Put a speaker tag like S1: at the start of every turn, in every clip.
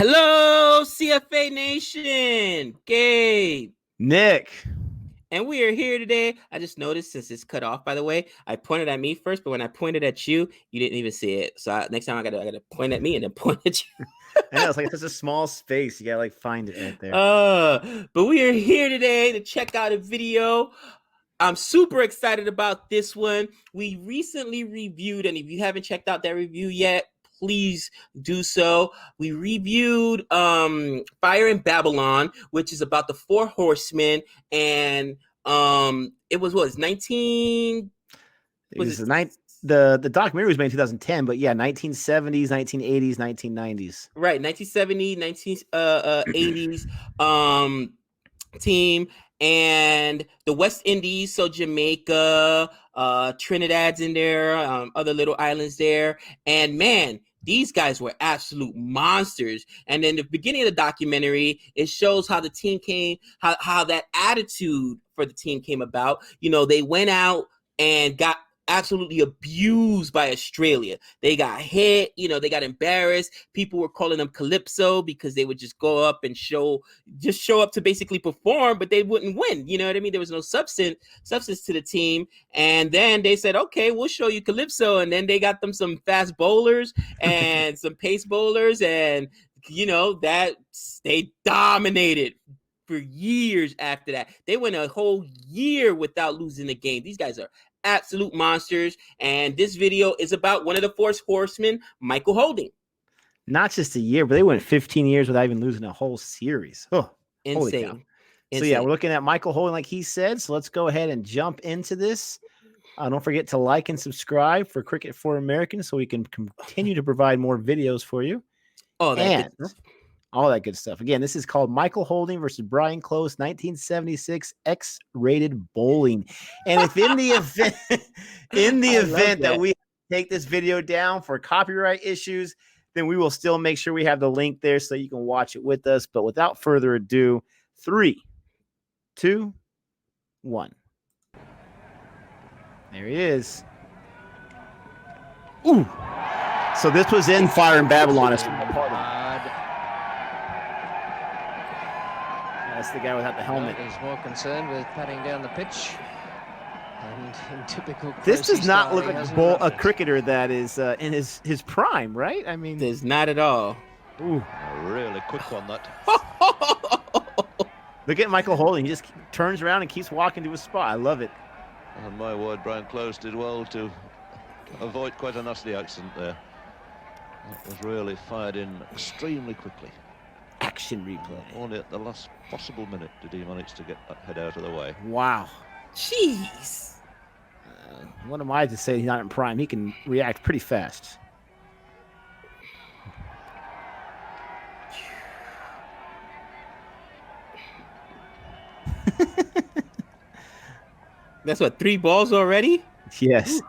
S1: Hello, CFA Nation. Gabe.
S2: Nick.
S1: And we are here today. I just noticed since it's cut off, by the way, I pointed at me first, but when I pointed at you, you didn't even see it. So next time I gotta point at me and then point at you.
S2: I know, it's like such a small space. You gotta find it right there.
S1: But we are here today to check out a video. I'm super excited about this one. We recently reviewed, and if you haven't checked out that review yet, please do so. We reviewed Fire in Babylon, which is about the Four Horsemen, and it was what, 19?
S2: The documentary was made in 2010, but yeah, 1970s, 1980s, 1990s.
S1: Right, 1970, 1980s team. And the West Indies, so Jamaica, Trinidad's in there, other little islands there. And man, these guys were absolute monsters. And then the beginning of the documentary, it shows how the team came, how that attitude for the team came about. You know, they went out and got absolutely abused by Australia. They got hit, you know, they got embarrassed. People were calling them Calypso because they would just go up and show up to basically perform, but they wouldn't win. You know what I mean? There was no substance to the team. And then they said, okay, we'll show you Calypso. And then they got them some fast bowlers and some pace bowlers. And, you know, that they dominated for years after that. They went a whole year without losing a game. These guys are absolute monsters, and this video is about one of the Four Horsemen, Michael Holding.
S2: Not just a year, but they went 15 years without even losing a whole series. Oh,
S1: insane.
S2: So yeah, we're looking at Michael Holding, like he said. So let's go ahead and jump into this. Don't forget to like and subscribe for Cricket for Americans, so we can continue to provide more videos for you.
S1: Oh,
S2: all that good stuff. Again, this is called Michael Holding versus Brian Close, 1976 X-rated bowling. And if in the event that we take this video down for copyright issues, then we will still make sure we have the link there so you can watch it with us. But without further ado, 3, 2, 1. There he is. Ooh. So this was in Fire in Babylon. That's the guy without the helmet.
S3: He's more concerned with patting down the pitch. And in typical
S2: this does not look like a cricketer that is in his prime, right? I mean,
S1: there's not at all.
S2: Ooh.
S4: A really quick one, that.
S2: Look at Michael Holding. He just turns around and keeps walking to his spot. I love it.
S4: And my word, Brian Close did well to avoid quite a nasty accident there. That was really fired in extremely quickly.
S2: Action replay.
S4: Only at the last possible minute did he manage to get that head out of the way.
S2: Wow.
S1: Jeez.
S2: What am I to say he's not in prime? He can react pretty fast.
S1: That's what, 3 balls already?
S2: Yes.
S1: Ooh.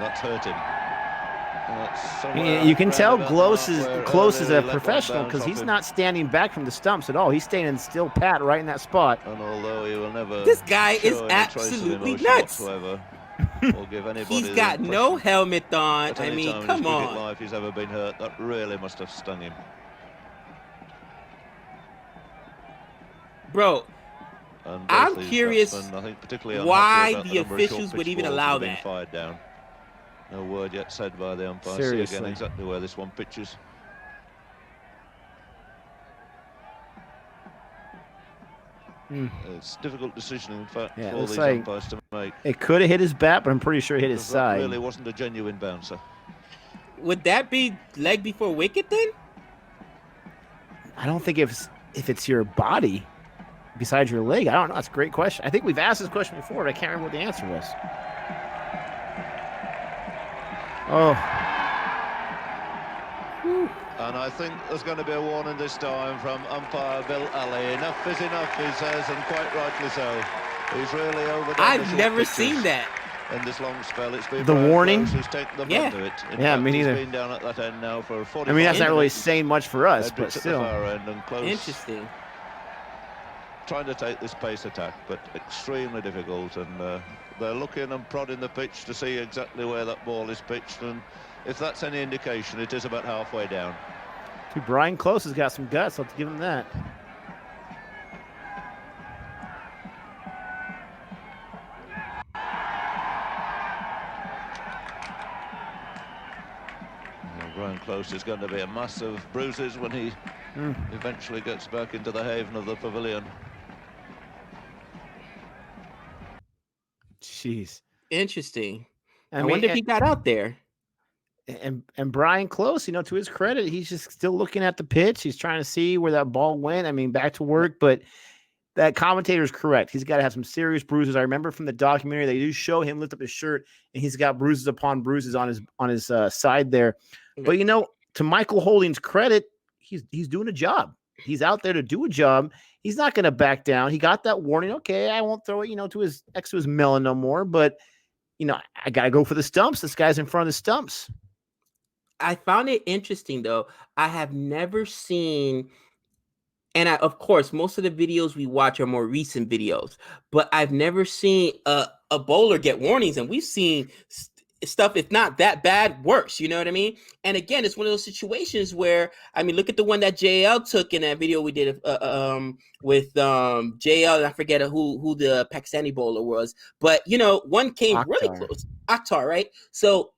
S4: That's hurt him.
S2: You can tell Close is a professional because he's not standing back from the stumps at all. He's standing still pat right in that spot.
S4: And although he will never,
S1: this guy is absolutely nuts. He's got no helmet on. I mean, come on.
S4: Life he's ever been hurt. That really must have stung him.
S1: Bro, I'm curious why the officials would even allow that.
S4: Fired down. No word yet said by the umpire.
S2: Seriously.
S4: See again exactly where this one pitches. It's a difficult decision, in fact, for these umpires to make.
S2: It could have hit his bat, but I'm pretty sure it hit his side.
S4: That really wasn't a genuine bouncer.
S1: Would that be leg before wicket then?
S2: I don't think if it's your body besides your leg. I don't know. That's a great question. I think we've asked this question before, but I can't remember what the answer was. Oh.
S4: Whew. And I think there's going to be a warning this time from umpire Bill Alley. Enough is enough, he says, and quite rightly so. He's really overdone.
S1: I've never seen that.
S4: In this long spell, it's been
S2: the warning.
S4: Who's taken the brunt of it. In
S2: fact,
S4: me
S2: neither.
S4: He's been down at that end now for 45
S2: I mean, that's not really
S4: minutes.
S2: saying much for us, but still.
S4: At the far end and Close.
S1: Interesting.
S4: trying to take this pace attack, but extremely difficult. And they're looking and prodding the pitch to see exactly where that ball is pitched. And if that's any indication, it is about halfway down.
S2: Brian Close has got some guts. Let's give him that.
S4: Brian Close is going to be a mass of bruises when he eventually gets back into the haven of the pavilion.
S2: Jeez.
S1: Interesting. I
S2: mean,
S1: wonder if he got out there.
S2: And Brian Close, to his credit, he's just still looking at the pitch. He's trying to see where that ball went. I mean, back to work, but that commentator is correct. He's got to have some serious bruises. I remember from the documentary, they do show him lift up his shirt, and he's got bruises upon bruises on his side there. But to Michael Holding's credit, he's doing a job. He's out there to do a job. He's not going to back down. He got that warning. Okay, I won't throw it, to his melon no more. But I got to go for the stumps. This guy's in front of the stumps.
S1: I found it interesting, though. I have never seen, and of course, most of the videos we watch are more recent videos, but I've never seen a bowler get warnings, and we've seen stuff, if not that bad, worse. You know what I mean? And again, it's one of those situations where, look at the one that JL took in that video we did with JL, and I forget who the Pakistani bowler was, but one came really close, Akhtar, right? So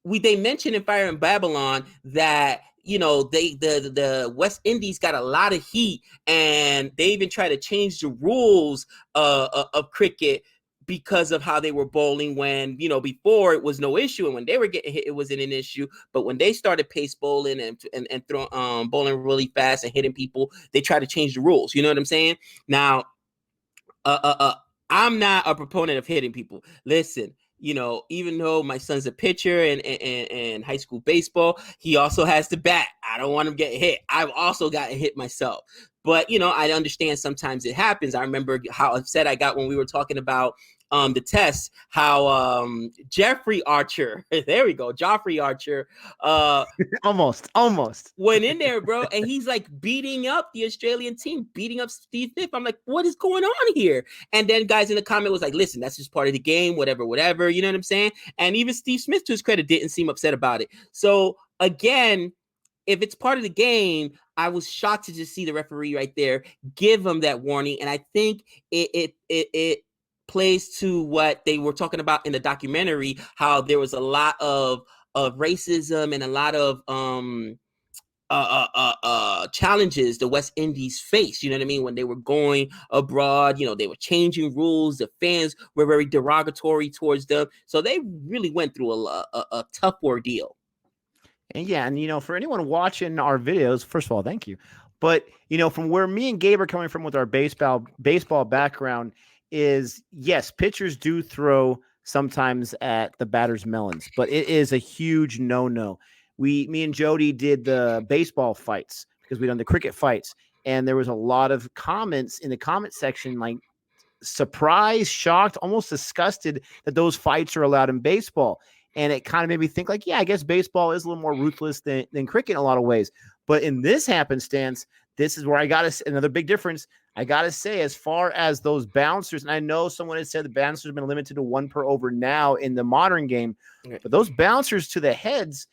S1: they mentioned in Fire in Babylon that the West Indies got a lot of heat, and they even tried to change the rules of cricket because of how they were bowling when, before it was no issue, and when they were getting hit, it wasn't an issue. But when they started pace bowling and throwing bowling really fast and hitting people, they tried to change the rules. You know what I'm saying? Now, I'm not a proponent of hitting people. Listen, even though my son's a pitcher in high school baseball, he also has to bat. I don't want him getting hit. I've also gotten hit myself. But, I understand sometimes it happens. I remember how upset I got when we were talking about the test, how Jeffrey Archer, there we go, Joffrey Archer.
S2: Almost.
S1: Went in there, bro, and he's like beating up the Australian team, beating up Steve Smith. I'm like, what is going on here? And then guys in the comment was like, listen, that's just part of the game, whatever. You know what I'm saying? And even Steve Smith, to his credit, didn't seem upset about it. So again, if it's part of the game, I was shocked to just see the referee right there give him that warning. And I think it plays to what they were talking about in the documentary, how there was a lot of racism and a lot of challenges the West Indies faced, you know what I mean, when they were going abroad. They were changing rules, the fans were very derogatory towards them, so they really went through a tough ordeal.
S2: And for anyone watching our videos, first of all, thank you. But from where me and Gabe are coming from with our baseball background is, yes, pitchers do throw sometimes at the batter's melons, but it is a huge no-no. Me and Jody did the baseball fights because we done the cricket fights, and there was a lot of comments in the comment section, like surprised, shocked, almost disgusted that those fights are allowed in baseball. And it kind of made me think like, yeah, I guess baseball is a little more ruthless than cricket in a lot of ways. But in this happenstance, this is where I got to another big difference. I got to say, as far as those bouncers, and I know someone has said the bouncers have been limited to 1 per over now in the modern game, but those bouncers to the heads,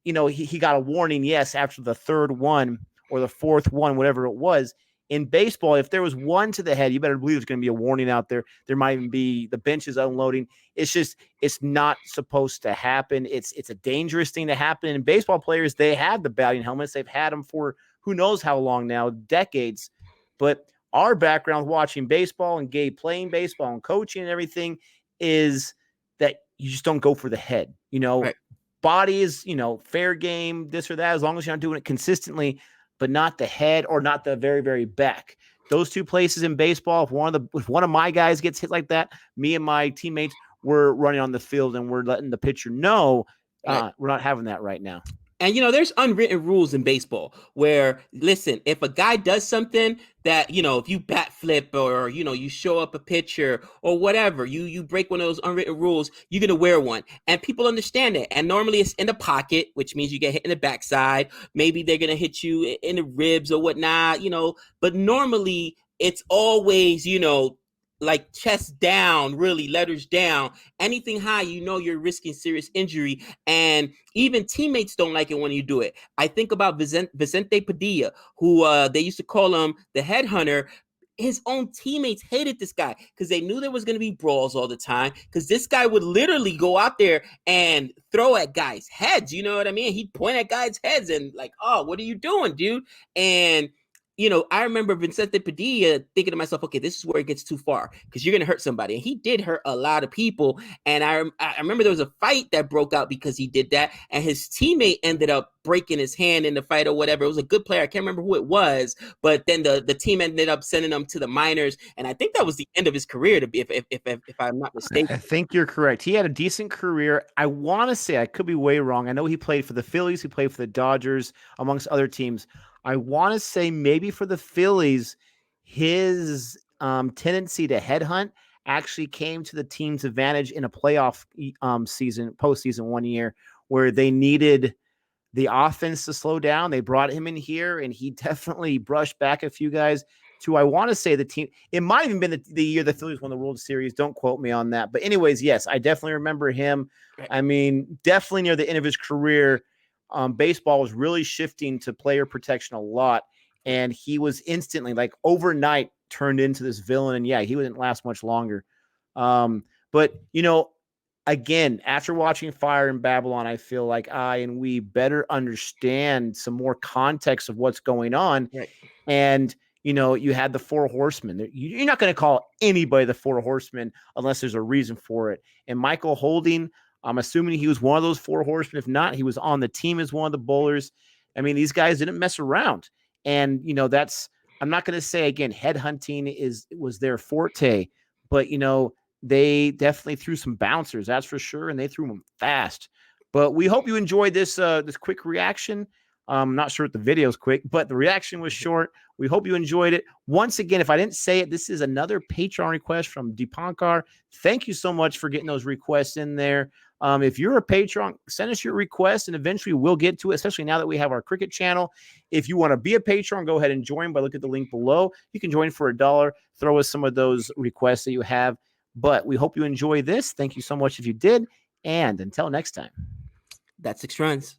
S2: he got a warning, yes, after the third one or the fourth one, whatever it was. In baseball, if there was 1 to the head, you better believe there's going to be a warning out there. There might even be the benches unloading. It's not supposed to happen. It's a dangerous thing to happen. And baseball players, they have the batting helmets. They've had them for who knows how long now, decades. But our background watching baseball and Gabe playing baseball and coaching and everything is that you just don't go for the head.
S1: Right.
S2: Body is, fair game, this or that, as long as you're not doing it consistently, but not the head or not the very, very back. Those two places in baseball, if one of my guys gets hit like that, me and my teammates, we're running on the field and we're letting the pitcher know we're not having that right now.
S1: And, there's unwritten rules in baseball where, listen, if a guy does something that, if you bat flip or, you show up a pitcher or whatever, you break one of those unwritten rules, you're going to wear one. And people understand that. And normally it's in the pocket, which means you get hit in the backside. Maybe they're going to hit you in the ribs or whatnot, but normally it's always, like chest down, really letters down. Anything high, you're risking serious injury. And even teammates don't like it when you do it. I think about Vicente Padilla, who they used to call him the headhunter. His own teammates hated this guy because they knew there was going to be brawls all the time, because this guy would literally go out there and throw at guys' heads. You know what I mean? He'd point at guys' heads and like, oh, what are you doing, dude? And I remember Vicente Padilla thinking to myself, okay, this is where it gets too far because you're going to hurt somebody. And he did hurt a lot of people. And I remember there was a fight that broke out because he did that. And his teammate ended up breaking his hand in the fight or whatever. It was a good player. I can't remember who it was. But then the team ended up sending him to the minors. And I think that was the end of his career, to be, if I'm not mistaken.
S2: I think you're correct. He had a decent career. I want to say, I could be way wrong. I know he played for the Phillies. He played for the Dodgers, amongst other teams. I want to say maybe for the Phillies, his tendency to headhunt actually came to the team's advantage in a playoff postseason one year where they needed the offense to slow down. They brought him in here, and he definitely brushed back a few guys to, I want to say, the team. It might have even been the year the Phillies won the World Series. Don't quote me on that. But anyways, yes, I definitely remember him. I mean, definitely near the end of his career, baseball was really shifting to player protection a lot. And he was instantly, like overnight, turned into this villain. And yeah, he wouldn't last much longer. But, again, after watching Fire in Babylon, I feel like I and we better understand some more context of what's going on.
S1: Right.
S2: And, you had the Four Horsemen. You're not going to call anybody the Four Horsemen unless there's a reason for it. And Michael Holding, I'm assuming he was one of those Four Horsemen. If not, he was on the team as one of the bowlers. I mean, these guys didn't mess around. And, I'm not going to say, again, headhunting was their forte, but, they definitely threw some bouncers, that's for sure, and they threw them fast. But we hope you enjoyed this quick reaction. I'm not sure if the video is quick, but the reaction was short. We hope you enjoyed it. Once again, if I didn't say it, this is another Patreon request from Dipankar. Thank you so much for getting those requests in there. If you're a Patreon, send us your request, and eventually we'll get to it, especially now that we have our cricket channel. If you want to be a Patreon, go ahead and join by looking at the link below. You can join for $1. Throw us some of those requests that you have. But we hope you enjoy this. Thank you so much if you did. And until next time.
S1: That's 6 runs.